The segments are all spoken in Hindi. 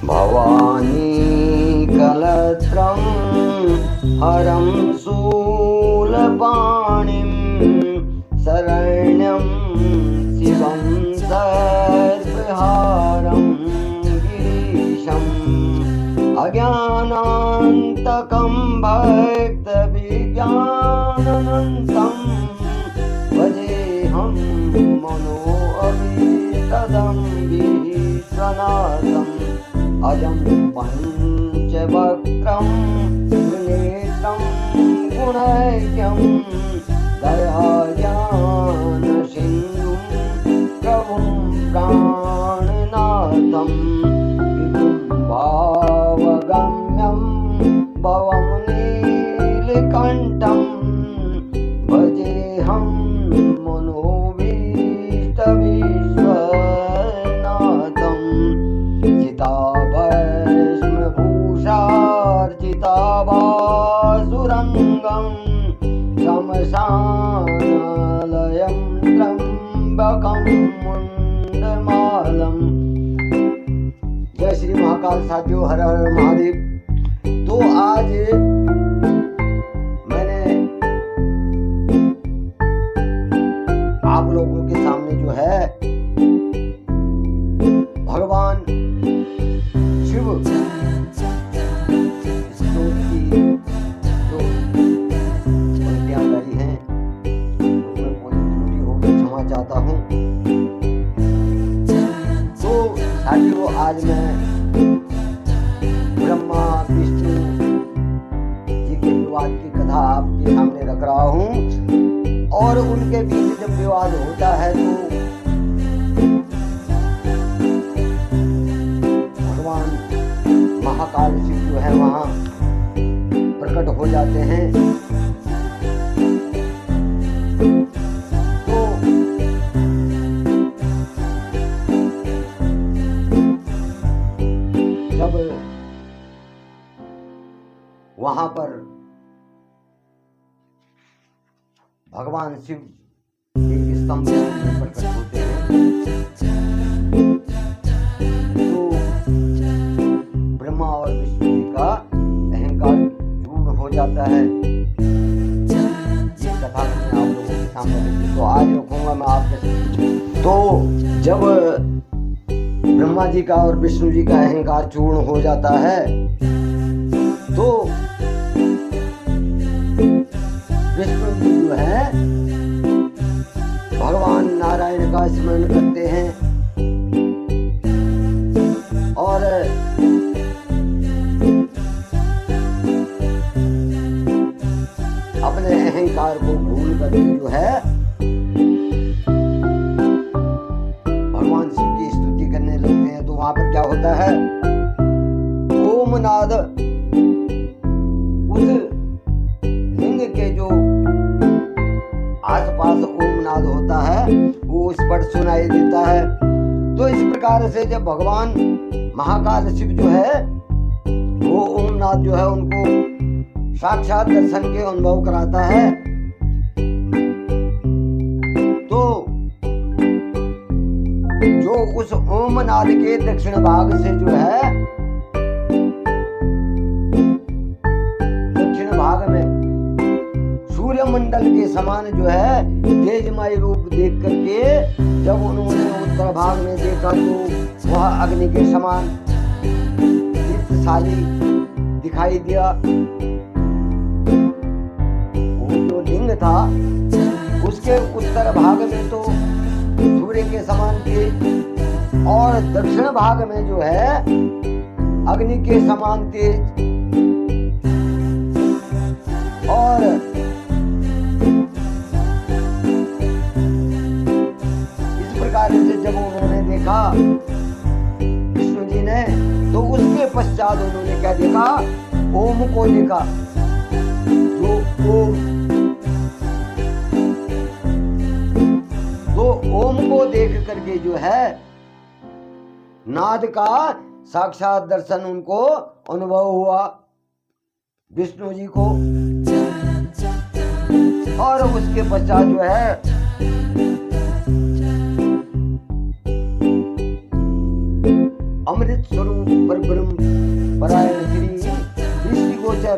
भवानी कलत्रं हरं शूलपाणिं शरण्यं शिवं सर्वहारं गिरीशम् अज्ञानान्तकं भक्तविज्ञाननन्तं भजेऽहं मनोऽभीष्टदं विश्वनाथम् अजं पञ्चवक्त्रं त्रिनेत्रं गुणैक्यं दयाज्ञानसिन्धुं प्रभुं प्राणनाथं विभुं भावगम्यं भवं नीलकण्ठं भजेऽहं मनोभीष्टविश्वनाथं चिताभस्मभूषार्चिताभासुरङ्गं शमशानालयं त्र्यम्बकं मुण्डमालं। जय श्री महाकाल साथियों, हर हर महादेव। तो आज मैंने आप लोगों के सामने जो है भगवान शिव स्तोत्र की जो पंक्तियां गाई हैं उसमें कोई त्रुटि होगी क्षमा चाहता हूँ। तो साथियों, आज मैं ब्रह्मा विष्णु जी के विवाद की कथा आपके सामने रख रहा हूँ। और उनके बीच जब विवाद होता है तो भगवान महाकाल शिव जो है वहां प्रकट हो जाते हैं। तो जब वहां पर भगवान शिव एक स्तंभ में प्रकट होते हैं तो ब्रह्मा और विष्णु जी का अहंकार चूर्ण हो जाता है। ये कथा मैंने आप लोगों के सामने रखी, तो आज रखूंगा मैं आपके। तो जब ब्रह्मा जी का और विष्णु जी का अहंकार चूर्ण हो जाता है तो विष्णु जी जो है भगवान नारायण का स्मरण करते हैं और अपने अहंकार को भूल करके जो है भगवान शिव की स्तुति करने लगते हैं। तो वहां पर क्या होता है, ओम नाद उस लिंग के जो आसपास ओम नाद होता है वो उस पर सुनाई देता है। तो इस प्रकार से जब भगवान महाकाल शिव जो है वो ओम नाद जो है उनको साक्षात दर्शन के अनुभव कराता है। तो जो उस ओम नाद के दक्षिण भाग से जो है दक्षिण भाग में सूर्यमंडल के समान जो है तेजमय रूप देख करके जब उन्होंने उत्तर भाग में देखा तो वह अग्नि के समान दीप्तशाली दिखाई दिया। वो जो लिंग था उसके उत्तर भाग में तो सूर्य के समान तेज और दक्षिण भाग में जो है अग्नि के समान तेज। और से जब उन्होंने देखा विष्णु जी ने तो उसके पश्चात उन्होंने क्या देखा, ओम को देखा। जो ओम तो ओम को देख करके जो है नाद का साक्षात दर्शन उनको अनुभव हुआ विष्णु जी को। और उसके पश्चात जो है अमृत स्वरूप परब्रह्म परायण श्री दृष्टिगोचर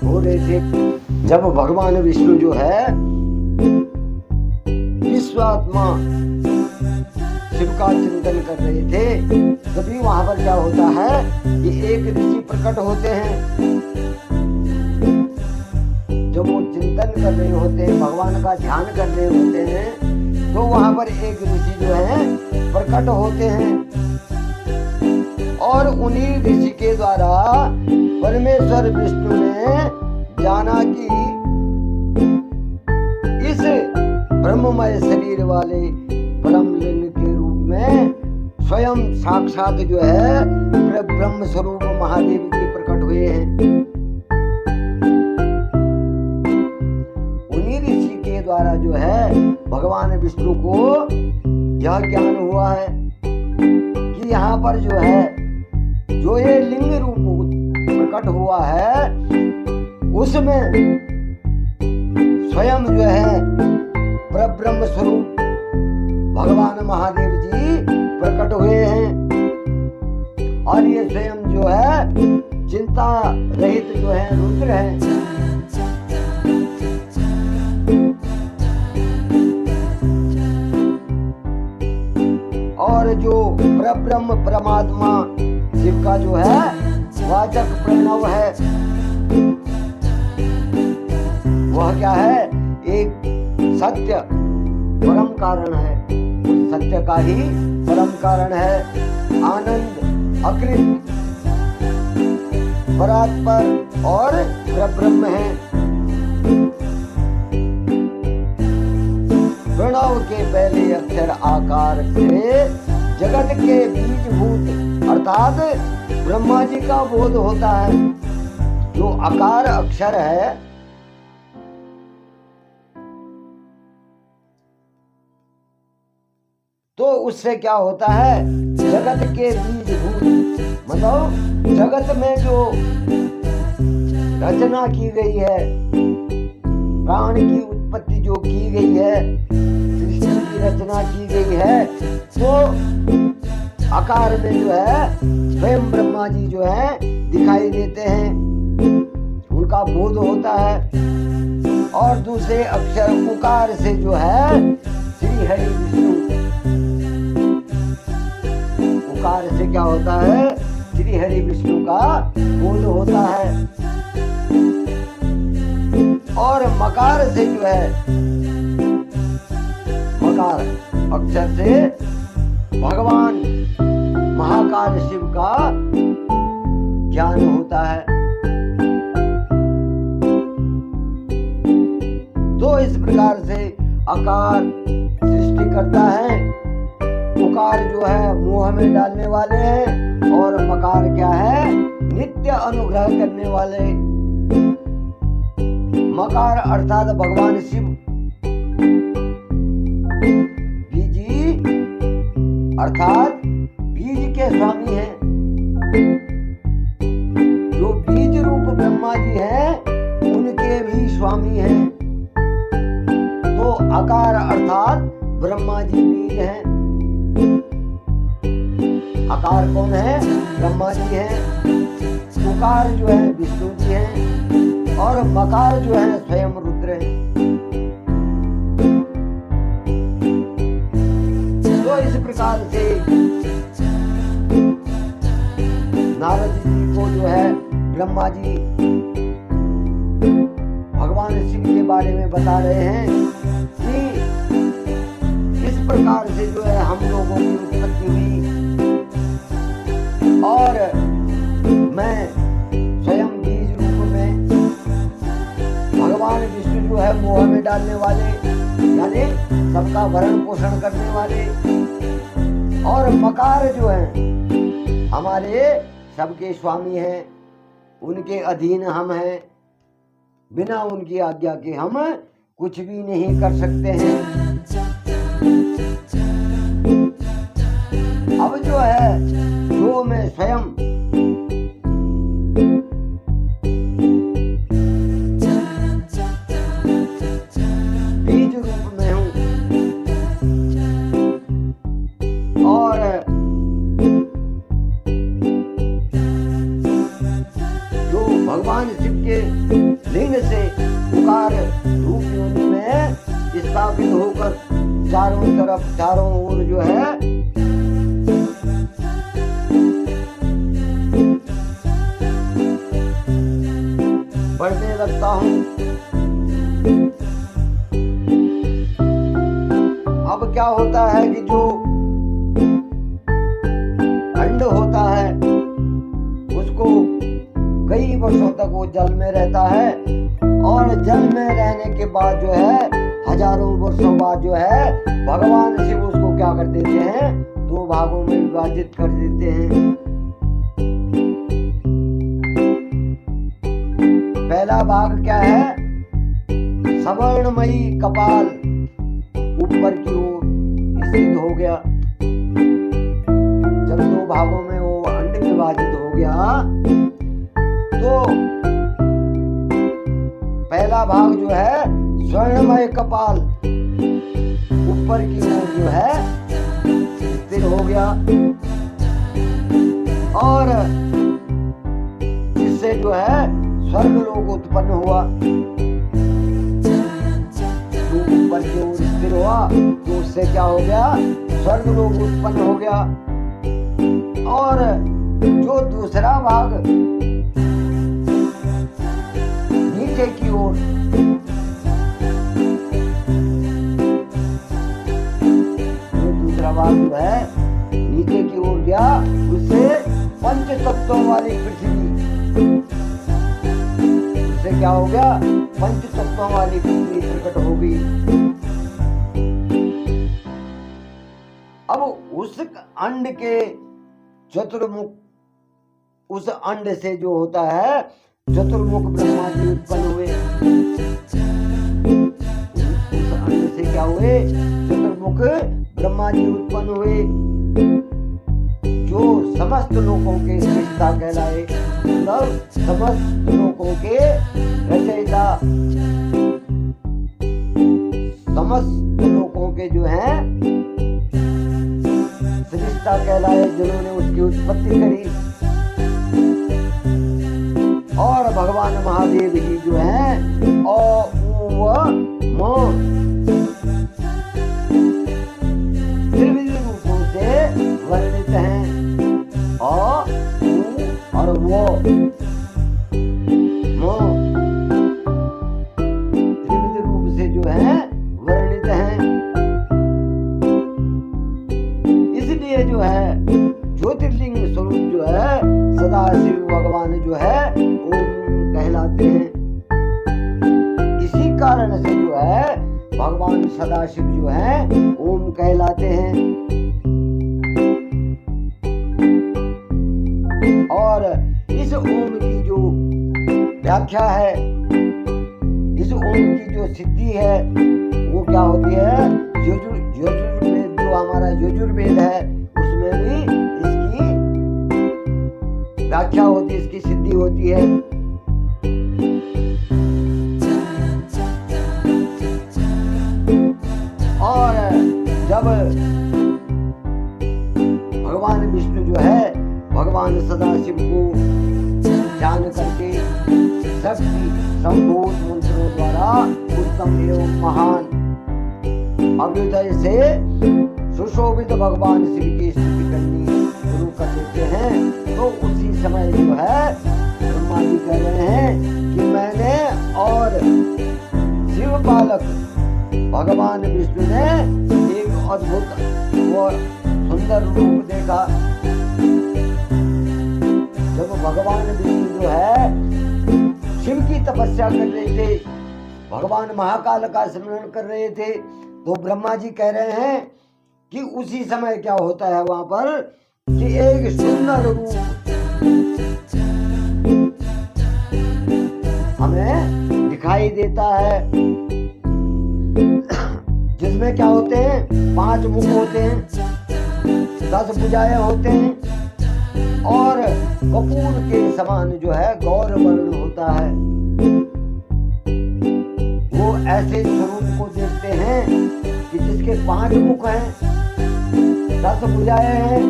हो रहे थे। जब भगवान विष्णु जो है विश्वात्मा शिव का चिंतन कर रहे थे, तभी वहां पर क्या होता है कि एक ऋषि प्रकट होते हैं। जब वो चिंतन कर रहे होते हैं, भगवान का ध्यान कर रहे होते हैं, तो वहां पर एक ऋषि जो है प्रकट होते हैं और उन्हीं ऋषि के द्वारा परमेश्वर विष्णु ने जाना कि इस ब्रह्ममय शरीर वाले ब्रह्मलिंग के रूप में स्वयं साक्षात जो है ब्रह्म स्वरूप महादेव जी प्रकट हुए हैं। उन्हीं ऋषि के द्वारा जो है भगवान विष्णु को यह ज्ञान हुआ है कि यहाँ पर जो है जो ये लिंग रूप प्रकट हुआ है उसमें स्वयं जो है ब्रह्म स्वरूप भगवान महादेव जी प्रकट हुए हैं और ये स्वयं जो है चिंता रहित जो है रुद्र है। और जो ब्रह्म परमात्मा शिव का जो है वाचक प्रणव है, वह क्या है एक सत्य परम कारण है, सत्य का ही परम कारण है। आनंद अकृत परात्पर और ब्रह्म है। प्रणव के पहले अक्षर आकार से जगत के बीजभूत अर्थात ब्रह्मा जी का बोध होता है। जो आकार अक्षर है तो उससे क्या होता है जगत के बीजभूत, मतलब जगत में जो रचना की गई है, प्राण की उत्पत्ति जो की गई है, सृष्टि की रचना की गई है, तो आकार में जो है स्वयं ब्रह्मा जी जो है दिखाई देते हैं, उनका बोध होता है। और दूसरे अक्षर उकार से जो है श्री हरि विष्णु, उकार से क्या होता है श्री हरि विष्णु का बोध होता है। और मकार से जो है मकार अक्षर से भगवान महाकाल शिव का ज्ञान होता है। तो इस प्रकार से आकार सृष्टि करता है, उकार जो है मुंह में डालने वाले हैं और मकार क्या है नित्य अनुग्रह करने वाले। मकार अर्थात भगवान शिव बीजी अर्थात बीज के स्वामी हैं। जो बीज रूप ब्रह्मा जी हैं उनके भी स्वामी हैं। तो आकार अर्थात ब्रह्मा जी बीज हैं। आकार कौन है ब्रह्मा जी हैं, उकार जो है विष्णु जी हैं और मकार जो है स्वयं रुद्र है। तो इस प्रकार से नारद जी को जो है ब्रह्मा जी भगवान शिव के बारे में बता रहे हैं कि इस प्रकार से जो है हम लोगों की उत्पत्ति हुई और मैं स्वयं बीज रूप में भगवान विष्णु जो है मोह में डालने वाले यानी सबका भरण पोषण करने वाले, और मकार जो है हमारे सबके स्वामी हैं, उनके अधीन हम हैं। बिना उनकी आज्ञा के हम कुछ भी नहीं कर सकते हैं। अब जो है जो मैं स्वयं बीज रूप में हूं चारों ओर जो है बढ़ने लगता हूँ। अब क्या होता है कि जो अंड होता है उसको कई वर्षों तक वो जल में रहता है, और जल में रहने के बाद जो है हजारों वर्षों बाद जो है भगवान शिव उसको क्या कर देते हैं, दो भागों में विभाजित कर देते हैं। पहला भाग क्या है, सवर्णमयी कपाल ऊपर की ओर स्थित हो गया। जब दो भागों में वो अंड विभाजित हो गया तो पहला भाग जो है स्वर्णमय कपाल ऊपर की ओर जो है स्थिर हो गया, और जिससे जो है स्वर्ग लोक उत्पन्न हुआ। जो ऊपर की ओर स्थिर हुआ तो उससे क्या हो गया, स्वर्ग लोक उत्पन्न हो गया। और जो दूसरा भाग नीचे की ओर, जो दूसरा भाग जो है नीचे की ओर गया, उससे पंच तत्वों वाली पृथ्वी, उससे क्या हो गया, पंच तत्वों वाली पृथ्वी प्रकट हो गई। अब उस अंड के चतुर्मुख, उस अंड से जो होता है चतुर्मुख ब्रह्मा जी उत्पन्न हुए। उस अंड से क्या हुए, चतुर्मुख ब्रह्मा जी उत्पन्न हुए, जो समस्त लोकों के सृष्टा कहलाए, मतलब समस्त लोकों के रचयिता, समस्त लोकों के जो है सृष्टा कहलाए, जिन्होंने उसकी उत्पत्ति करी। और भगवान महादेव ही जो है त्रिविध रूपों से वर्णित हैं। और वो त्रिविध रूप से जो है वर्णित हैं। इसलिए जो है ज्योतिर्लिंग स्वरूप जो है सदाशिव भगवान जो है ओम कहलाते हैं। इसी कारण से जो है भगवान सदाशिव जो है ओम कहलाते हैं। और इस ओम की जो व्याख्या है, इस ओम की जो सिद्धि है, वो क्या होती है, यजुर्वेद जो हमारा यजुर्वेद है उसमें भी इसकी व्याख्या होती है, इसकी सिद्धि होती है। और जब भगवान विष्णु जो है भगवान सदाशिव को जान करके शक्ति संभूत मंत्रों द्वारा उत्तम एवं महान अभ्युदय से सुशोभित भगवान शिव की स्तुति करनी शुरू कर देते हैं, तो उसी समय जो है ब्रह्मा जी कह रहे हैं कि मैंने और शिव पालक भगवान विष्णु ने एक अद्भुत और सुंदर रूप देखा। जब भगवान विष्णु जो है शिव की तपस्या कर रहे थे, भगवान महाकाल का स्मरण कर रहे थे, तो ब्रह्मा जी कह रहे हैं कि उसी समय क्या होता है वहां पर कि एक सुंदर रूप हमें दिखाई देता है, जिसमें क्या होते हैं, 5 मुख होते हैं, 10 भुजाएं होते हैं, और कपूर के समान जो है गौर वर्ण होता है। वो ऐसे स्वरूप को देखते हैं कि जिसके 5 मुख हैं, 10 भुजाएं हैं,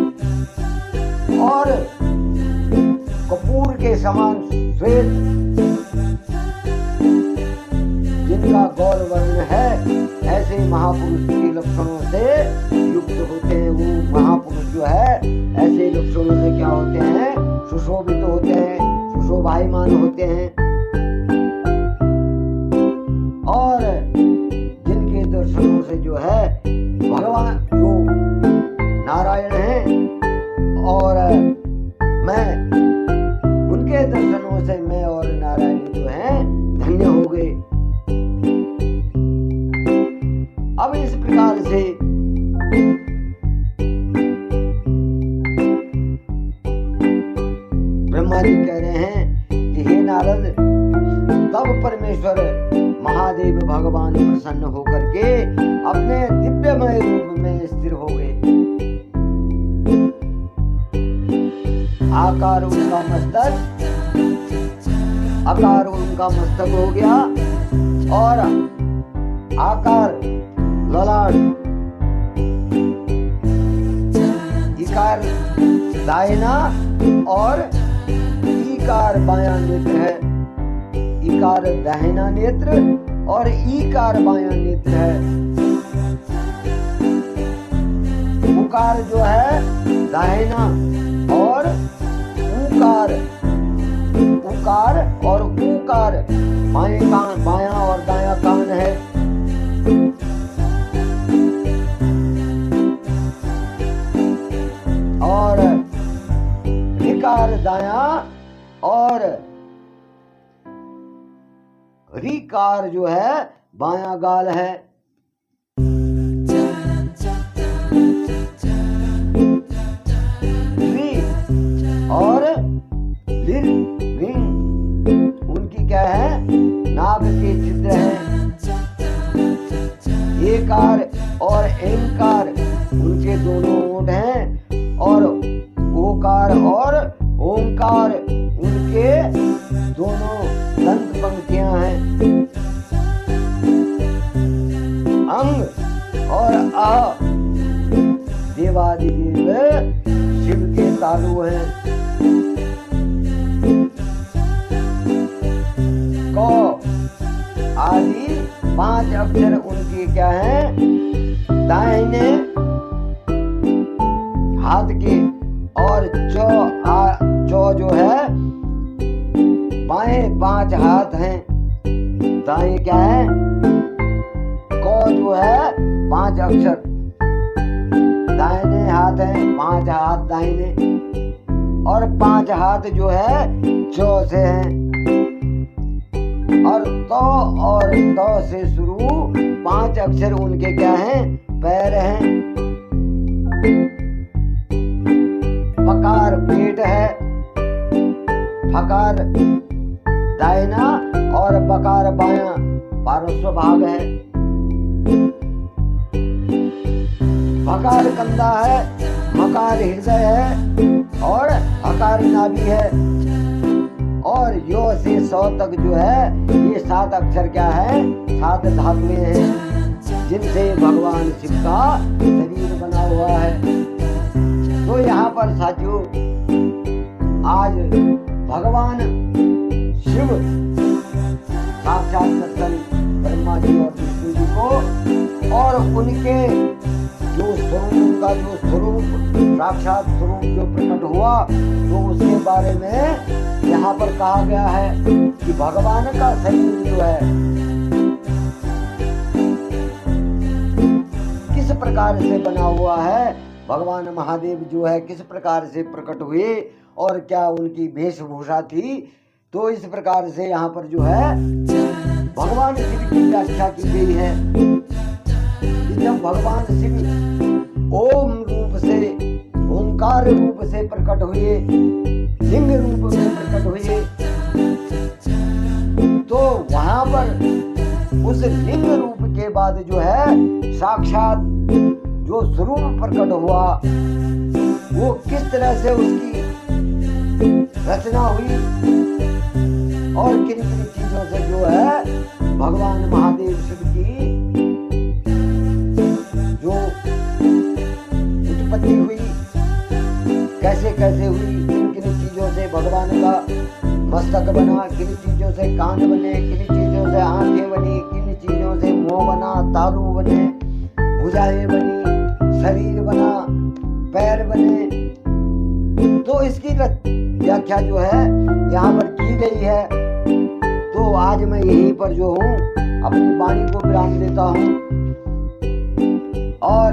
और कपूर के समान श्वेत जिनका गौर वर्ण है। ऐसे महापुरुष के लक्षणों से परमेश्वर महादेव भगवान प्रसन्न होकर के अपने दिव्यमय रूप में स्थिर हो गए। आकार उनका मस्तक, आकार उनका मस्तक हो गया और आकार ललाट, इकार दाहिना और ईकार बायां नेत्र है। इकार दाहिना नेत्र और ईकार बायां नेत्र है। उकार जो है दाहिना और ऊकार, उकार और ऊकार बायां और दायां कान है। और ऋकार दायां और ऋकार जो है बायां गाल है। रि और लिर, रिंग उनकी क्या है, नाभ के छिद्र है। एकार और एंकार उनके दोनों ओंठ हैं और ओकार और ओंकार उनके दोनों दंत पंक्तियां हैं। अंग और आ देवादिदेव शिव के तालु हैं। क आदि 5 अक्षर उनके क्या हैं, दाहिने हाथ के। और चौ जो है बाएं 5 हाथ हैं, दाएं क्या है, क जो है 5 अक्षर दाहिने हाथ हैं, 5 हाथ दाहिने और 5 हाथ जो है चौ से हैं। और तो से शुरू 5 अक्षर उनके क्या हैं, पैर हैं। पकार पेट है, फकार दाहिना और बकार बायां पार्श्व भाग है। फकार कंधा है, मकार हृदय है और हकार नाभि है। और यो से 100 तक जो है ये 7 अक्षर क्या है, 7 धातुएं हैं जिनसे भगवान शिव का शरीर बना हुआ है। तो यहाँ पर साथियों आज भगवान शिव साक्षात दर्शन ब्रह्मा जी और विष्णु जी को और उनके जो स्वरूप, उनका जो स्वरूप साक्षात स्वरूप जो प्रकट हुआ, तो उसके बारे में यहाँ पर कहा गया है कि भगवान का शरीर जो है किस प्रकार से बना हुआ है, भगवान महादेव जो है किस प्रकार से प्रकट हुए और क्या उनकी वेशभूषा थी। तो इस प्रकार से यहाँ पर जो है भगवान शिव की व्याख्या की गई है कि जब भगवान शिव ओम रूप से, ओंकार रूप से प्रकट हुए, लिंग रूप में प्रकट हुए, तो वहां पर उस लिंग रूप के बाद जो है साक्षात जो स्वरूप प्रकट हुआ, वो किस तरह से उसकी रचना हुई और किन किन चीजों से जो है भगवान महादेव शिव की जो उत्पत्ति हुई, कैसे कैसे हुई, किन किन चीजों से भगवान का मस्तक बना, किन चीजों से कान बने, किन चीजों से आंखें बनी, किन चीजों से मुंह बना, तालू बने, भुजाएं बनी, शरीर बना, पैर बने। तो इसकी व्याख्या जो है यहाँ पर की गई है। तो आज मैं यहीं पर जो हूँ अपनी वाणी को विराम देता हूँ और